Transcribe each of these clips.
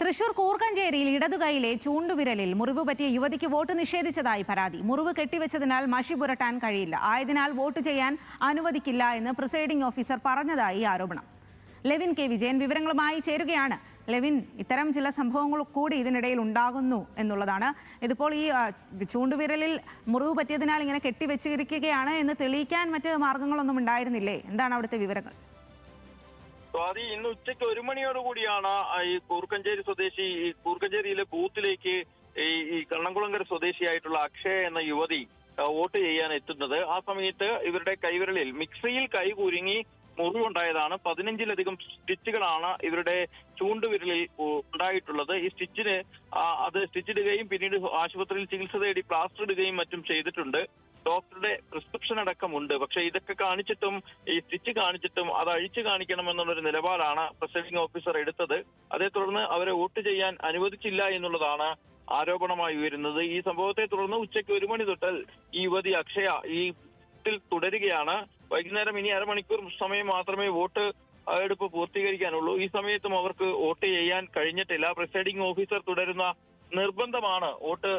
തൃശൂർ കൂർക്കഞ്ചേരിയിൽ ഇടതുകൈയിലെ ചൂണ്ടുവിരലിൽ മുറിവ് പറ്റിയ യുവതിക്ക് വോട്ട് നിഷേധിച്ചതായി പരാതി. മുറിവ് കെട്ടിവെച്ചതിനാൽ മഷി പുരട്ടാൻ കഴിയില്ല, ആയതിനാൽ വോട്ട് ചെയ്യാൻ അനുവദിക്കില്ല എന്ന് പ്രിസൈഡിംഗ് ഓഫീസർ പറഞ്ഞതായി ആരോപണം. ലെവിൻ കെ വിജയൻ വിവരങ്ങളുമായി ചേരുകയാണ്. ലെവിൻ, ഇത്തരം ചില സംഭവങ്ങൾ കൂടി ഇതിനിടയിൽ ഉണ്ടാകുന്നു എന്നുള്ളതാണ്. ഇതിപ്പോൾ ഈ ചൂണ്ടുവിരലിൽ മുറിവ് പറ്റിയതിനാൽ ഇങ്ങനെ കെട്ടിവെച്ചിരിക്കുകയാണ് എന്ന് തെളിയിക്കാൻ മറ്റ് മാർഗങ്ങളൊന്നും ഉണ്ടായിരുന്നില്ലേ? എന്താണ് അവിടുത്തെ വിവരങ്ങൾ? സ്വാതി, ഇന്ന് ഉച്ചയ്ക്ക് 1 മണിയോടുകൂടിയാണ് ഈ കൂർക്കഞ്ചേരിയിലെ ബൂത്തിലേക്ക് ഈ കണ്ണംകുളങ്കര സ്വദേശിയായിട്ടുള്ള അക്ഷയ എന്ന യുവതി വോട്ട് ചെയ്യാൻ എത്തുന്നത്. ആ സമയത്ത് ഇവരുടെ കൈവിരലിൽ മിക്സിയിൽ കൈ കുരുങ്ങി മുറിവുണ്ടായതാണ്. 15-ലധികം സ്റ്റിച്ചുകളാണ് ഇവരുടെ ചൂണ്ടുവിരലിൽ ഉണ്ടായിട്ടുള്ളത്. ഈ സ്റ്റിച്ചിന് അത് സ്റ്റിച്ചിടുകയും പിന്നീട് ആശുപത്രിയിൽ ചികിത്സ തേടി പ്ലാസ്റ്റർ ഇടുകയും മറ്റും ചെയ്തിട്ടുണ്ട്. ഡോക്ടറുടെ പ്രിസ്ക്രിപ്ഷൻ അടക്കമുണ്ട്. പക്ഷെ ഇതൊക്കെ കാണിച്ചിട്ടും, ഈ സ്റ്റിച്ച് കാണിച്ചിട്ടും അത് അഴിച്ചു കാണിക്കണമെന്നുള്ളൊരു നിലപാടാണ് പ്രിസൈഡിംഗ് ഓഫീസർ എടുത്തത്. അതേ തുടർന്ന് അവരെ വോട്ട് ചെയ്യാൻ അനുവദിച്ചില്ല എന്നുള്ളതാണ് ആരോപണമായി ഉയരുന്നത്. ഈ സംഭവത്തെ തുടർന്ന് ഉച്ചയ്ക്ക് 1 മണി തൊട്ട് ഈ യുവതി അക്ഷയ ഈ തുടരുകയാണ്. വൈകുന്നേരം ഇനി അരമണിക്കൂർ സമയം മാത്രമേ വോട്ട് എടുപ്പ് പൂർത്തീകരിക്കാനുള്ളൂ. ഈ സമയത്തും അവർക്ക് വോട്ട് ചെയ്യാൻ കഴിഞ്ഞിട്ടില്ല. പ്രിസൈഡിംഗ് ഓഫീസർ തുടരുന്ന നിർബന്ധമാണ് വോട്ട്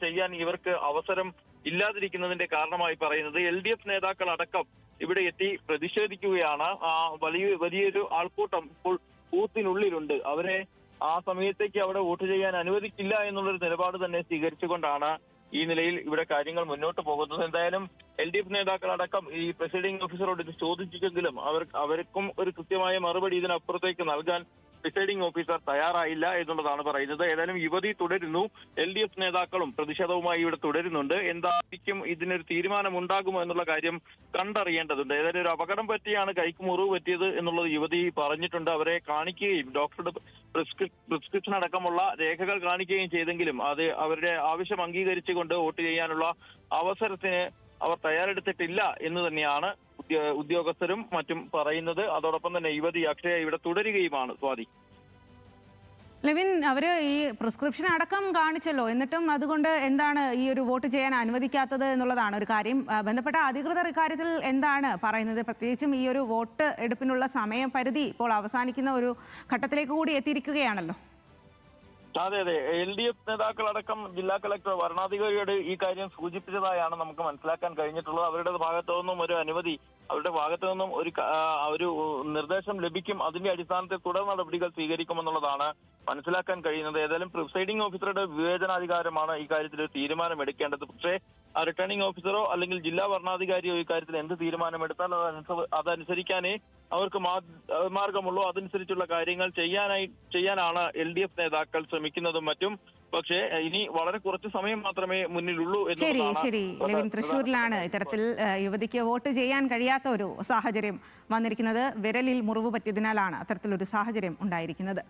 ചെയ്യാൻ ഇവർക്ക് അവസരം ഇല്ലാതിരിക്കുന്നതിന്റെ കാരണമായി പറയുന്നത്. LDF നേതാക്കൾ അടക്കം ഇവിടെ എത്തി പ്രതിഷേധിക്കുകയാണ്. വലിയൊരു ആൾക്കൂട്ടം ഇപ്പോൾ ബൂത്തിനുള്ളിലുണ്ട്. അവരെ ആ സമയത്തേക്ക് അവിടെ വോട്ട് ചെയ്യാൻ അനുവദിക്കില്ല എന്നുള്ളൊരു നിലപാട് തന്നെ സ്വീകരിച്ചുകൊണ്ടാണ് ഈ നിലയിൽ ഇവിടെ കാര്യങ്ങൾ മുന്നോട്ട് പോകുന്നത്. എന്തായാലും LDF നേതാക്കൾ അടക്കം ഈ പ്രിസൈഡിംഗ് ഓഫീസറോട് ഇത് ചോദിച്ചെങ്കിലും അവർക്കും ഒരു കൃത്യമായ മറുപടി ഇതിനപ്പുറത്തേക്ക് നൽകാൻ പ്രിസൈഡിംഗ് ഓഫീസർ തയ്യാറായില്ല എന്നുള്ളതാണ് പറയുന്നത്. ഏതായാലും യുവതി തുടരുന്നു. LDF നേതാക്കളും പ്രതിഷേധവുമായി ഇവിടെ തുടരുന്നുണ്ട്. എന്തായിരിക്കും ഇതിനൊരു തീരുമാനമുണ്ടാകുമോ എന്നുള്ള കാര്യം കണ്ടറിയേണ്ടതുണ്ട്. ഏതായാലും ഒരു അപകടം പറ്റിയാണ് കൈക്ക് മുറിവ് പറ്റിയത് എന്നുള്ളത് യുവതി പറഞ്ഞിട്ടുണ്ട്. അവരെ കാണിക്കുകയും ഡോക്ടറുടെ പ്രിസ്ക്രിപ്ഷൻ അടക്കമുള്ള രേഖകൾ കാണിക്കുകയും ചെയ്തെങ്കിലും അത് അവരുടെ ആവശ്യം അംഗീകരിച്ചുകൊണ്ട് വോട്ട് ചെയ്യാനുള്ള അവസരത്തിന് അവർ തയ്യാറെടുത്തിട്ടില്ല എന്ന് തന്നെയാണ് ഉദ്യോഗസ്ഥരും മറ്റും പറയുന്നത്. അതോടൊപ്പം തന്നെ യുവതി അക്ഷയ ഇവിടെ തുടരുകയുമാണ്. സ്വാതി, ലെവിൻ, അവര് ഈ പ്രിസ്ക്രിപ്ഷൻ അടക്കം കാണിച്ചല്ലോ, എന്നിട്ടും അതുകൊണ്ട് എന്താണ് ഈ ഒരു വോട്ട് ചെയ്യാൻ അനുവദിക്കാത്തത് എന്നുള്ളതാണ് ഒരു കാര്യം. ബന്ധപ്പെട്ട അധികൃതർ ഇക്കാര്യത്തിൽ എന്താണ് പറയുന്നത്? പ്രത്യേകിച്ചും ഈ ഒരു വോട്ട് എടുപ്പിനുള്ള സമയപരിധി ഇപ്പോൾ അവസാനിക്കുന്ന ഒരു ഘട്ടത്തിലേക്ക് കൂടി എത്തിയിരിക്കുകയാണല്ലോ. അതെ, LDF നേതാക്കളടക്കം ജില്ലാ കളക്ടർ വരണാധികാരിയോട് ഈ കാര്യം സൂചിപ്പിച്ചതായാണ് നമുക്ക് മനസ്സിലാക്കാൻ കഴിഞ്ഞിട്ടുള്ളത്. അവരുടെ ഭാഗത്തു നിന്നും ഒരു അനുമതി, അവരുടെ ഭാഗത്തു നിന്നും ഒരു നിർദ്ദേശം ലഭിക്കും. അതിന്റെ അടിസ്ഥാനത്തിൽ തുടർ നടപടികൾ സ്വീകരിക്കുമെന്നുള്ളതാണ് മനസ്സിലാക്കാൻ കഴിയുന്നത്. ഏതായാലും പ്രിസൈഡിംഗ് ഓഫീസറുടെ വിവേചനാധികാരമാണ് ഈ കാര്യത്തിൽ ഒരു തീരുമാനം എടുക്കേണ്ടത്. പക്ഷേ റിട്ടേണിംഗ് ഓഫീസറോ അല്ലെങ്കിൽ ജില്ലാ വരണാധികാരിയോ ഈ കാര്യത്തിൽ എന്ത് തീരുമാനമെടുത്താൽ അതനുസരിക്കാനേ അവർക്ക് മാർഗമുള്ളൂ. അതനുസരിച്ചുള്ള കാര്യങ്ങൾ ചെയ്യാനാണ് LDF നേതാക്കൾ ശ്രമിക്കുന്നതും മറ്റും. പക്ഷേ ഇനി വളരെ കുറച്ച് സമയം മാത്രമേ മുന്നിലുള്ളൂ. ശരി, ലെവിൻ, തൃശ്ശൂരിലാണ് ഇത്തരത്തിൽ യുവതിക്ക് വോട്ട് ചെയ്യാൻ കഴിയാത്ത ഒരു സാഹചര്യം വന്നിരിക്കുന്നത്. വിരലിൽ മുറിവ് പറ്റിയതിനാലാണ് അത്തരത്തിലൊരു സാഹചര്യം ഉണ്ടായിരിക്കുന്നത്.